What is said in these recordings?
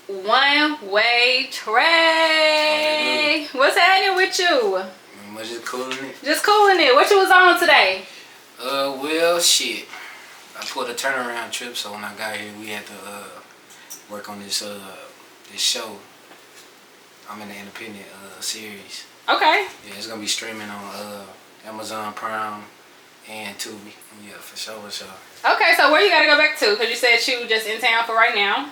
Oneway Tray. What's happening with you? I'm just cooling it. Just cooling it. What you was on today? Well, shit. I pulled a turnaround trip, so when I got here, we had to work on this show. I'm in the independent series. Okay. Yeah, it's gonna be streaming on Amazon Prime and Tubi. Yeah, for sure. Okay, so where you gotta go back to? Cause you said you just in town for right now.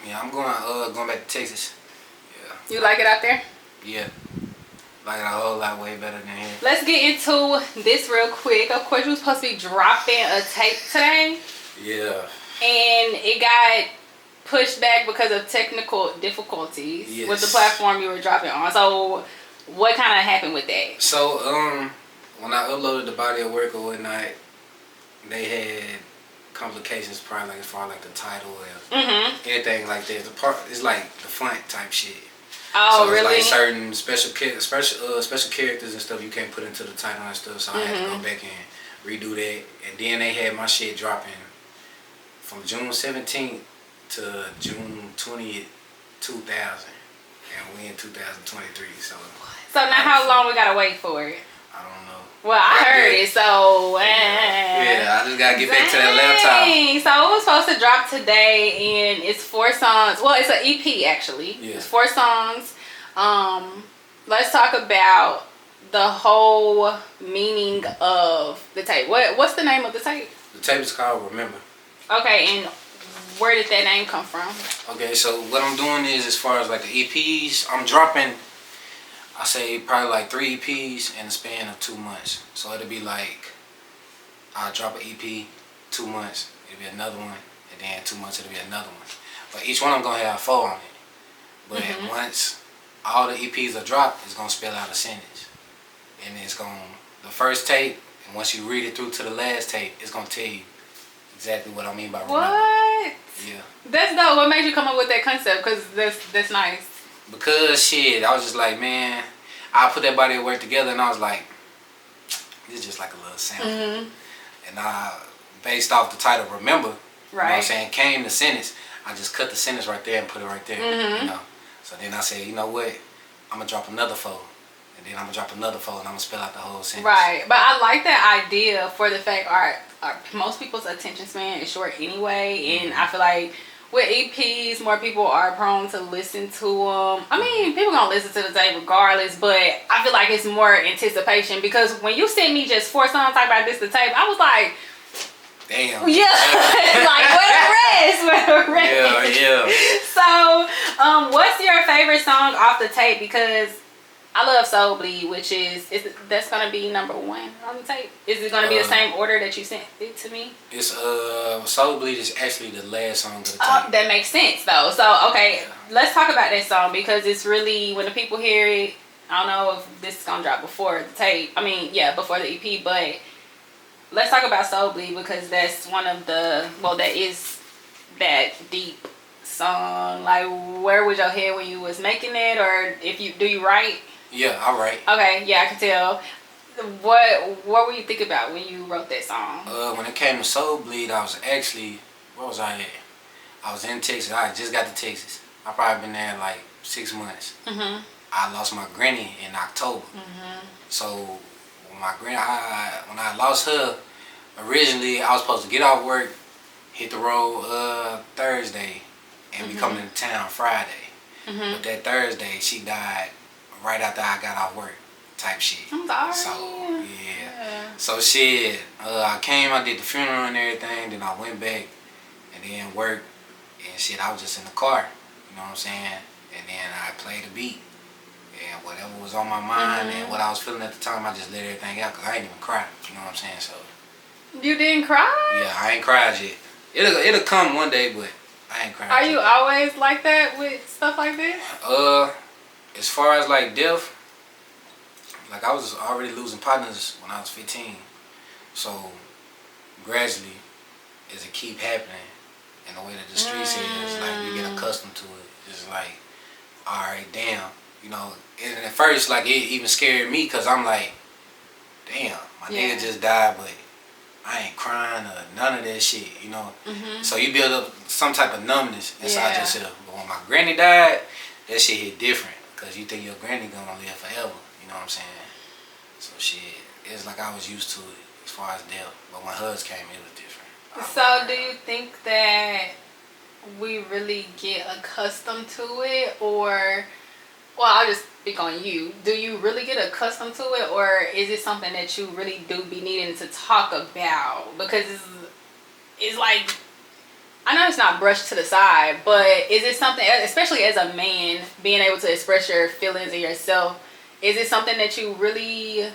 Yeah, I'm going back to Texas. Yeah. You like it out there? Yeah. Like it a whole lot way better than here. Let's get into this real quick. Of course, you were supposed to be dropping a tape today. Yeah. And it got pushed back because of technical difficulties with the platform you were dropping on. So, what kind of happened with that? So, when I uploaded the body of work or whatnot, they had complications, probably like as far as like the title or anything like that. The part is like the font type shit. Oh, so really? It's like certain special characters and stuff you can't put into the title and stuff. So I had to go back and redo that. And then they had my shit dropping from June 17th to June 20th, 2000, and we in 2023. So now how long we gotta wait for it? I don't know. Well, I heard it, so yeah, I just gotta get back to that laptop. So it was supposed to drop today, and it's 4 songs. Well, it's an EP actually. Yeah. It's 4 songs. Let's talk about the whole meaning of the tape. What's the name of the tape? The tape is called Remember. Okay, and where did that name come from? Okay, so what I'm doing is, as far as like the EPs, I'm dropping, I say probably like 3 EPs in the span of 2 months. So it'll be like, I'll drop an EP, 2 months, it'll be another one, and then 2 months it'll be another one. But each one I'm gonna have 4 on it. But once all the EPs are dropped, it's gonna spell out a sentence. And it's gonna, the first tape, and once you read it through to the last tape, it's gonna tell you exactly what I mean by remember. What? Yeah. That's dope. What made you come up with that concept? Because that's nice. Because shit, I was just like, man, I put that body of work together and I was like, this is just like a little sample. And I, based off the title Remember, you know what I'm saying, came the sentence, I just cut the sentence right there and put it right there, you know. So then I said, you know what, I'm going to drop another 4. And then I'm going to drop another 4 and I'm going to spell out the whole sentence. Right, but I like that idea for the fact, most people's attention span is short anyway, and I feel like with EPs, more people are prone to listen to them. I mean, people gonna listen to the tape regardless, but I feel like it's more anticipation, because when you sent me just 4 songs talking about this the tape, I was like, damn. Yeah. Like, where the rest? Yeah. So, what's your favorite song off the tape? Because I love Soul Bleed, which that's gonna be number 1 on the tape. Is it gonna be the same order that you sent it to me? It's Soul Bleed is actually the last song of the tape. That makes sense though. So okay, let's talk about that song, because it's really, when the people hear it, I don't know if this is gonna drop before the tape. I mean, yeah, before the EP, but let's talk about Soul Bleed, because that's one of the, that is that deep song. Like, where was your head when you was making it, or do you write? Yeah, I write. Okay, yeah, I can tell. What were you thinking about when you wrote that song? When it came to Soul Bleed, I was actually, where was I at? I was in Texas. I just got to Texas. I probably been there like 6 months. I lost my granny in October. So when I lost her, originally I was supposed to get off work, hit the road Thursday, and be coming into town Friday. But that Thursday, she died right after I got off work, type shit. I'm sorry. So yeah. So shit, I came, I did the funeral and everything, then I went back and then worked, and shit, I was just in the car, you know what I'm saying? And then I played the beat, and whatever was on my mind and what I was feeling at the time, I just let everything out, because I ain't even cried, you know what I'm saying? So you didn't cry? Yeah, I ain't cried yet. It'll come one day, but I ain't cried. Are you always like that with stuff like this? As far as like death, like I was already losing partners when I was 15. So gradually, as it keep happening, and the way that the streets is, like you get accustomed to it. It's like, all right, damn, you know. And at first, like it even scared me, because I'm like, damn, my nigga just died, but I ain't crying or none of that shit, you know. Mm-hmm. So you build up some type of numbness inside yourself. But when my granny died, that shit hit different. Because you think your granny gonna live forever, you know what I'm saying? So shit, it's like I was used to it as far as death. But when hers came, it was different. So do you think that we really get accustomed to it, or, well, I'll just speak on you. Do you really get accustomed to it, or is it something that you really do be needing to talk about? Because it's like, I know it's not brushed to the side, but is it something, especially as a man, being able to express your feelings and yourself, is it something that you really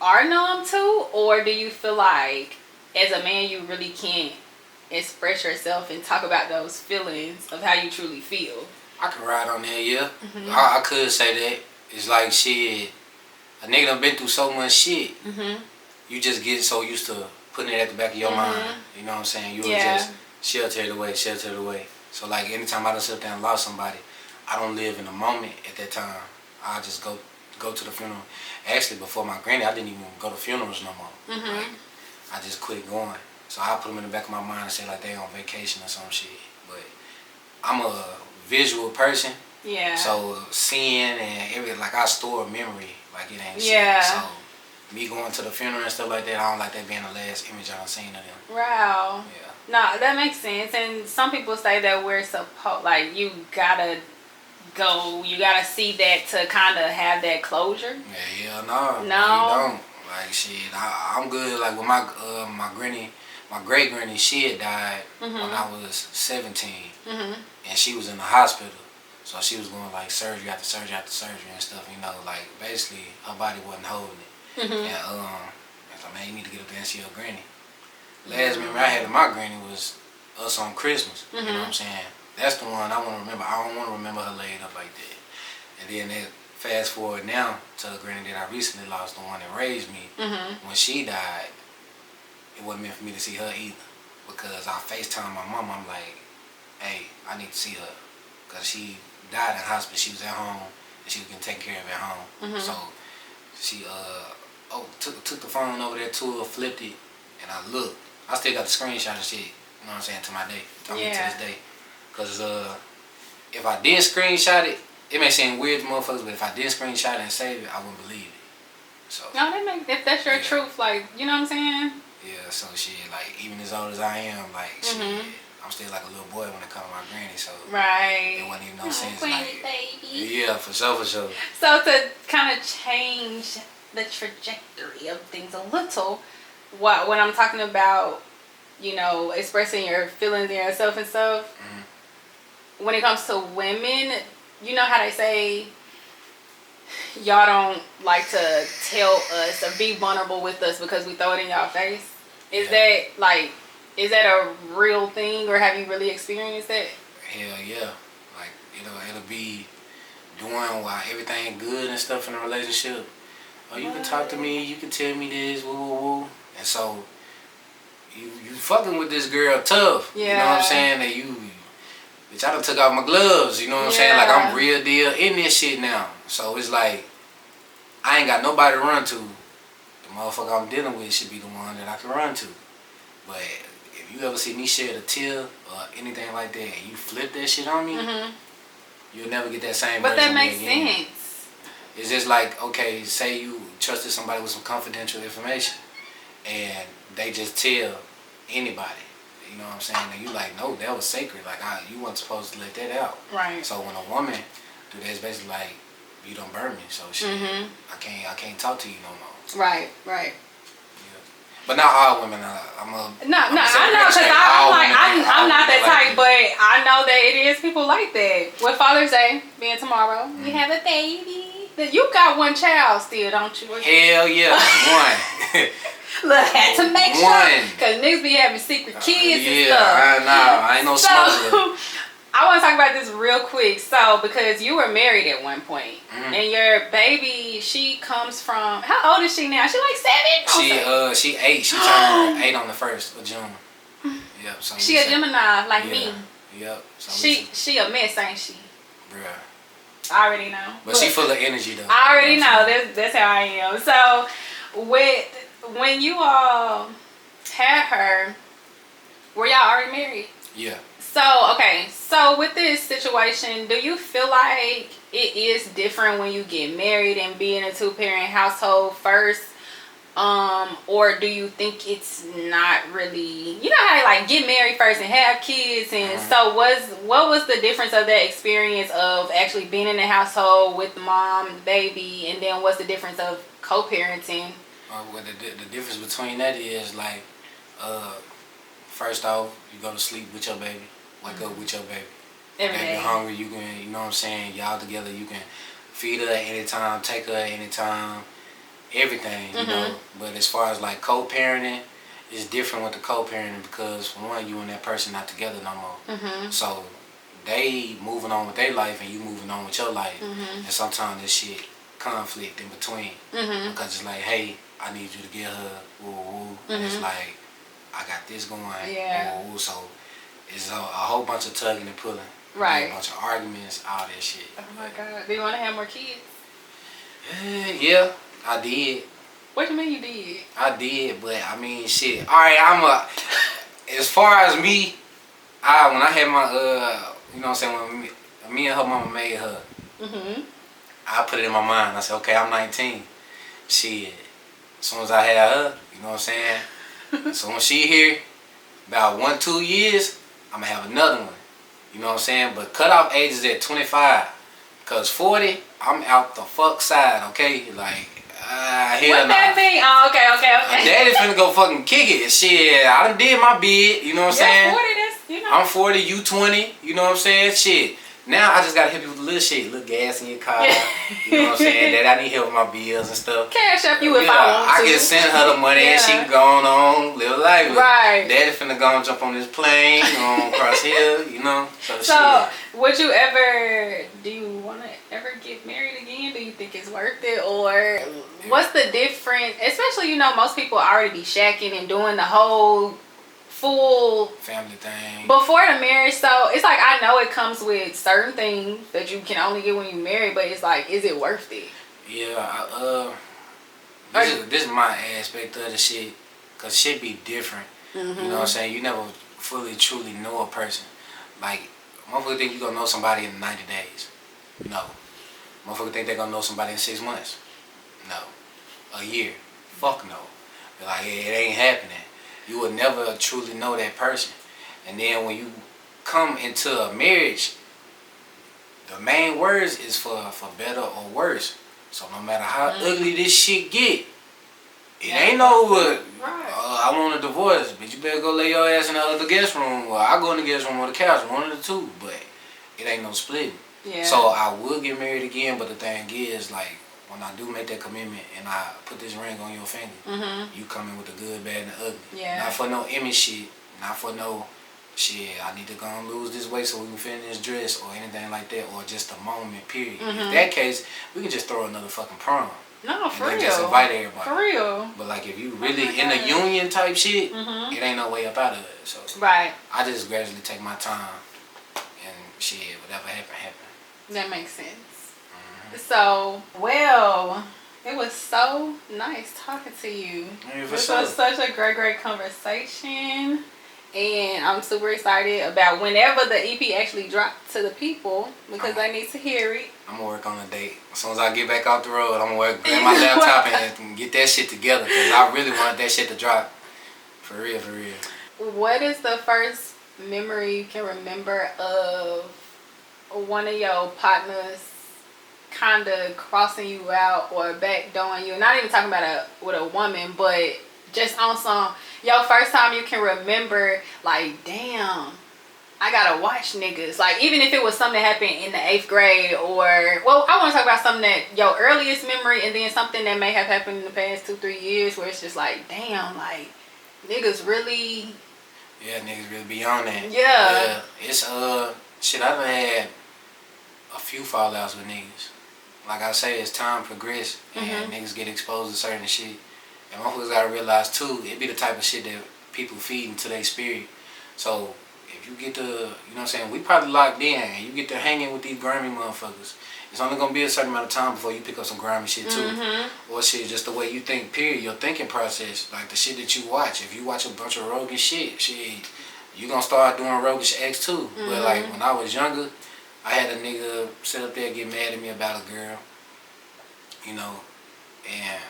are numb to, or do you feel like as a man you really can't express yourself and talk about those feelings of how you truly feel? I can ride on that, yeah. Mm-hmm. I could say that. It's like shit, a nigga done been through so much shit. Mm-hmm. You just get so used to putting it at the back of your mind. You know what I'm saying? You would just shelter it away. So like anytime I done sit there and lost somebody, I don't live in the moment at that time. I just go to the funeral. Actually, before my granny, I didn't even go to funerals no more. Mm-hmm. Like, I just quit going. So I put them in the back of my mind and say like they on vacation or some shit. But I'm a visual person. Yeah. So seeing and everything, like I store memory like it ain't shit. So me going to the funeral and stuff like that, I don't like that being the last image I done seen of them. Wow. Yeah. No, that makes sense. And some people say that we're supposed, like, you gotta go, you gotta see that to kind of have that closure. Yeah, no. No. You don't. Like shit, I'm good. Like with my granny. My great granny, she had died when I was 17, and she was in the hospital. So she was going like surgery after surgery after surgery and stuff. You know, like basically her body wasn't holding it. And I was like, man, you need to get up there and see your granny. Last memory I had of my granny was us on Christmas. You know what I'm saying? That's the one I want to remember. I don't want to remember her laid up like that. And then fast forward now to the granny that I recently lost, the one that raised me. When she died, it wasn't meant for me to see her either, because I FaceTime my mom. I'm like, hey, I need to see her, because she died in hospice. She was at home and she was getting taken care of at home. So she took the phone over there to her, flipped it, and I looked. I still got the screenshot of shit, you know what I'm saying, to my day, to this day. Because if I did screenshot it, it may seem weird to motherfuckers, but if I did screenshot it and save it, I wouldn't believe it. So no, if that's your truth, like, you know what I'm saying? Yeah, so shit, like, even as old as I am, like, shit, I'm still like a little boy when it comes to my granny, so it wasn't even no sense. Like, baby. Yeah, for sure. So to kind of change the trajectory of things a little, when I'm talking about, you know, expressing your feelings and yourself and stuff, when it comes to women, you know how they say, y'all don't like to tell us or be vulnerable with us because we throw it in y'all face. Is that a real thing, or have you really experienced that? Hell yeah. Like, it'll be doing while everything good and stuff in a relationship. Oh, you can talk to me, you can tell me this, woo woo woo. And so you fucking with this girl tough. Yeah. You know what I'm saying? That bitch, I done took off my gloves, you know what I'm saying? Like, I'm real deal in this shit now. So it's like, I ain't got nobody to run to. The motherfucker I'm dealing with should be the one that I can run to. But if you ever see me shed a tear or anything like that, and you flip that shit on me, you'll never get that same version. But that makes sense. It's just like, okay, say you trusted somebody with some confidential information, and they just tell anybody. You know what I'm saying? And you like, no, that was sacred. Like, you weren't supposed to let that out. Right. So when a woman do that, it's basically like, you don't burn me. So shit, I can't talk to you no more. Right. Yeah. But not all women. I know, because I'm not that type, but I know that it is people like that. With Father's Day being tomorrow, you have a baby. You got one child still, don't you? Hell yeah, one. Look, had to make sure, because niggas be having secret kids and stuff. Yeah, I ain't no smuggler. I want to talk about this real quick. So, because you were married at one point, and your baby, she comes from, how old is she now? She like 7? She 8. She turned 8 on the 1st of June. Yep. So she a Gemini like me. Yep. So she a mess, ain't she? Bruh. I already know. But she full of energy though. I already know. That's how I am. So, when you all had her, were y'all already married? Yeah. So, okay. So, with this situation, do you feel like it is different when you get married and be in a two-parent household first? Or do you think it's not really, you know how they like get married first and have kids, and so what was the difference of that experience of actually being in the household with the mom, the baby, and then what's the difference of co-parenting? Well, the difference between that is like, first off, you go to sleep with your baby, wake up with your baby. Every day. If you're hungry, you can, you know what I'm saying, y'all together, you can feed her at any time, take her at any time. Everything, you know. But as far as like co-parenting, it's different with the co-parenting because one, you and that person not together no more. So they moving on with their life and you moving on with your life. And sometimes this shit conflict in between because it's like, hey, I need you to get her, woo woo, and it's like, I got this going, woo woo. So it's a whole bunch of tugging and pulling, right? A bunch of arguments, all that shit. Oh my god, do you want to have more kids? Yeah. I did. What do you mean you did? I did, but I mean, shit. All right, as far as me, when I had my, you know what I'm saying, when me and her mama made her, I put it in my mind. I said, okay, I'm 19. Shit. As soon as I had her, you know what I'm saying? So when she here, about 1-2 years, I'm going to have another one. You know what I'm saying? But cutoff age is at 25. Because 40, I'm out the fuck side, okay? Like, what that mean? Oh, okay. Daddy finna go fucking kick it. Shit, I done did my bid, you know what I'm saying? 40, that's, you know. I'm 40, you 20, you know what I'm saying? Shit. Now I just gotta help you with the little shit, little gas in your car. You know what I'm saying? That I need help with my bills and stuff. Cash up you if I want to. I can send her the money and she can go on, live life. Right. Daddy finna go and jump on this plane, cross here, you know. So shit. Would you ever, do you want to ever get married again? Do you think it's worth it? Or what's the difference? Especially, you know, most people already be shacking and doing the whole full family thing before the marriage. So it's like, I know it comes with certain things that you can only get when you marry, but it's like, is it worth it? Yeah, this is my aspect of the shit, cause shit be different. You know what I'm saying? You never fully truly know a person. Like, motherfucker think you gonna know somebody in 90 days. No. Motherfucker think they gonna know somebody in 6 months. No. A year. Fuck no. They're like, it ain't happening. You will never truly know that person. And then when you come into a marriage, the main words is for better or worse. So no matter how ugly this shit get, it ain't over. I want a divorce, but you better go lay your ass in the other guest room, or I go in the guest room or the couch, one of the two. But it ain't no splitting. Yeah. So I will get married again, but the thing is, like, when I do make that commitment and I put this ring on your finger, you come in with the good, bad, and the ugly. Yeah. Not for no image shit, not for no shit, I need to go and lose this weight so we can fit in this dress or anything like that, or just a moment, period. In that case, we can just throw another fucking prom. No, for real. Just invite everybody. For real. But like, if you really in a union type shit, it ain't no way up out of it. So right. I just gradually take my time and shit, whatever happen. That makes sense. So, well, it was so nice talking to you. This was such a great conversation. And I'm super excited about whenever the EP actually drops to the people, because they need to hear it. I'm going to work on a date. As soon as I get back off the road, I'm going to grab my laptop and get that shit together, because I really want that shit to drop. For real. What is the first memory you can remember of one of your partners kind of crossing you out or backdooring you? Not even talking about with a woman, but just on some, your first time you can remember, like, damn, I gotta watch niggas. Like, even if it was something that happened in the 8th grade, or, well, I want to talk about something that, your earliest memory, and then something that may have happened in the past 2-3 years, where it's just like, damn, like, niggas really. Yeah, niggas really be on that. Yeah. It's, shit, I done had a few fallouts with niggas. Like I say, as time progress and niggas get exposed to certain shit. And motherfuckers gotta realize too, it be the type of shit that people feed into their spirit. So if if you get to, you know what I'm saying, we probably locked in, and you get to hanging with these grimy motherfuckers, it's only gonna be a certain amount of time before you pick up some grimy shit too. Or shit, just the way you think, period, your thinking process, like the shit that you watch. If you watch a bunch of roguish shit, you gonna start doing roguish acts too. But like when I was younger, I had a nigga sit up there get mad at me about a girl, you know, and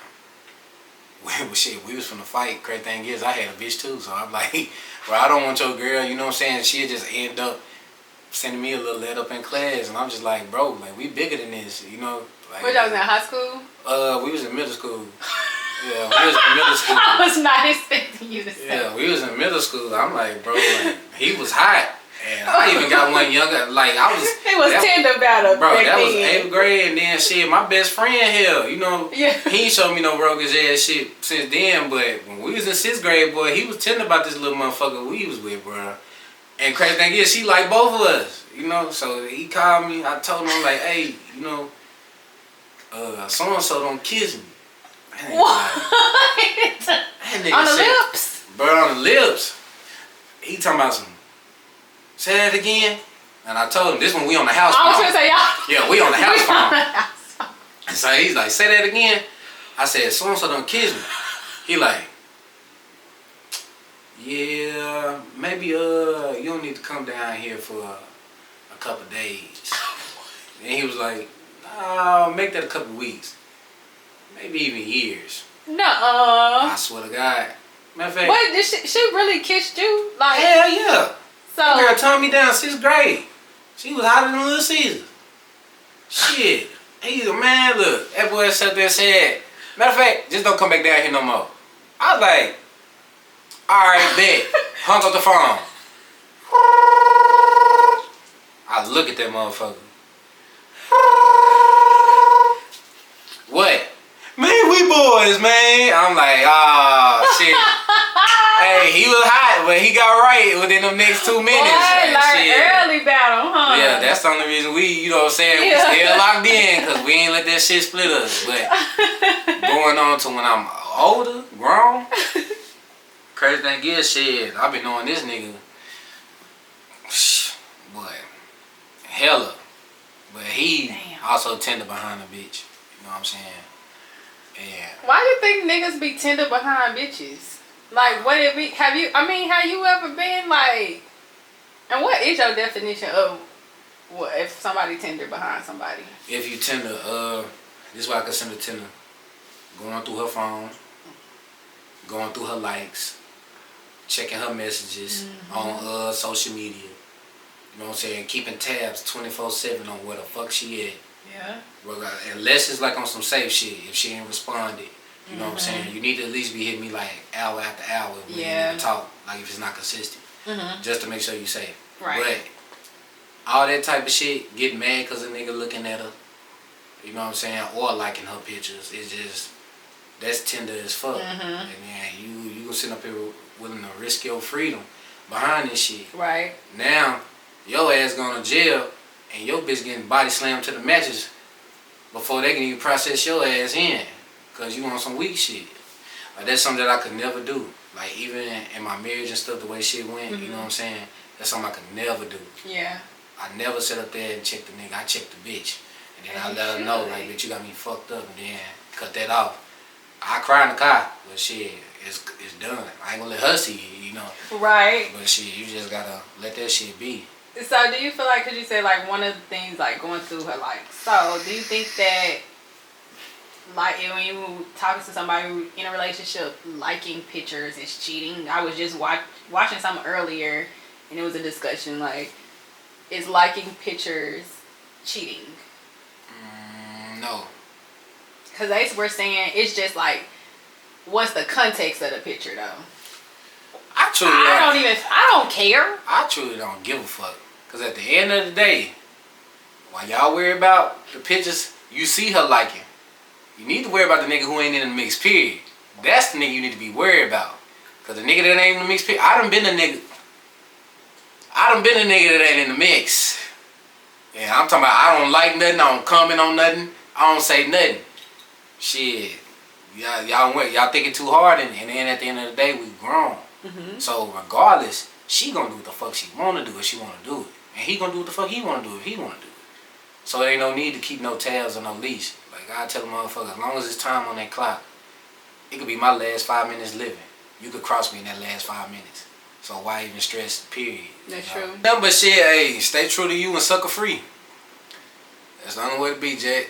we was finna fight. Crazy thing is, I had a bitch too, so I'm like, bro, I don't want your girl, you know what I'm saying? She'll just end up sending me a little let up in class, and I'm just like, bro, like, we bigger than this, you know? Like, What, y'all was in high school? We was in middle school. Yeah, we was in middle school. I was not expecting you to say. Yeah, we was in middle school. I'm like, bro, like, he was hot. And I even got one younger, like, I was... He was tender about it. Bro, that was 8th grade, and then shit, my best friend here, you know, he ain't showed me no roguish ass shit since then, but when we was in 6th grade, boy, he was tender about this little motherfucker we was with, bro. And crazy thing is, she like both of us, you know, so he called me, I told him, I'm like, hey, you know, so-and-so don't kiss me. What? On the lips? Bro, on the lips. He talking about some, say that again. And I told him, this one we on the house phone. I was going to say, y'all. Yeah, we on the house phone. And so he's like, say that again. I said, so-and-so don't kiss me. He like, yeah, maybe you don't need to come down here for a couple days. And he was like, no, make that a couple weeks. Maybe even years. Nuh-uh. I swear to God. Matter of fact. What, did she really kissed you? Like, hell yeah. So that girl turned me down 6th grade. She was hotter than Little Caesar. Shit. He's a man, look. That boy sat there and said, matter of fact, just don't come back down here no more. I was like, alright, bet. Hung up the phone. I look at that motherfucker. What? Man, we boys, man. I'm like, oh, shit. Hey, he was hot, but he got right within the next 2 minutes. Boy, early battle, huh? Yeah, that's the only reason we, you know what I'm saying, we still locked in, because we ain't let that shit split us. But going on to when I'm older, grown, crazy thing is, shit, I've been knowing this nigga, boy, hella. But he also tender behind a bitch. You know what I'm saying? Yeah. Why do you think niggas be tender behind bitches? Like, what it be? Have you ever been like? And what is your definition of what if somebody tender behind somebody? If you tender, this is why I consider tender. Going through her phone, going through her likes, checking her messages on social media. You know what I'm saying? Keeping tabs 24/7 on where the fuck she at. Yeah. Unless it's like on some safe shit. If she ain't responded, you know what I'm saying? You need to at least be hitting me like hour after hour when you need to talk. Like if it's not consistent, just to make sure you safe. Right. But all that type of shit, getting mad because a nigga looking at her, you know what I'm saying, or liking her pictures, it's just that's tender as fuck. And then you gonna sit up here willing to risk your freedom behind this shit. Right. Now your ass going to jail. And your bitch getting body slammed to the mattress before they can even process your ass in. Because you on some weak shit. Like, that's something that I could never do. Like, even in my marriage and stuff, the way shit went, you know what I'm saying? That's something I could never do. Yeah. I never sit up there and check the nigga. I check the bitch. And then I let her know, like, bitch, you got me fucked up. And then cut that off. I cry in the car. But shit, it's done. I ain't gonna let her see it, you know? Right. But shit, you just gotta let that shit be. So do you feel like, cause you say like one of the things like going through her like, so do you think that like when you talking to somebody in a relationship, liking pictures is cheating? I was just watching something earlier and it was a discussion like, is liking pictures cheating? No. Cause they were saying it's just like, what's the context of the picture though? I don't care. I truly don't give a fuck. Because at the end of the day, while y'all worry about the pictures you see her liking, you need to worry about the nigga who ain't in the mix, period. That's the nigga you need to be worried about. Because the nigga that ain't in the mix, period, I done been a nigga that ain't in the mix. Yeah, I'm talking about I don't like nothing, I don't comment on nothing, I don't say nothing. Shit. Y'all thinking too hard and then at the end of the day, we grown. So regardless, she gonna do what the fuck she wanna do if she wanna do it. And he gonna do what the fuck he wanna do if he wanna do it. So there ain't no need to keep no tabs or no leash. Like I tell the motherfucker, as long as it's time on that clock, it could be my last 5 minutes living. You could cross me in that last 5 minutes. So why even stress, period? That's true. Nothing but shit, hey, stay true to you and sucker free. That's the only way to be, Jack.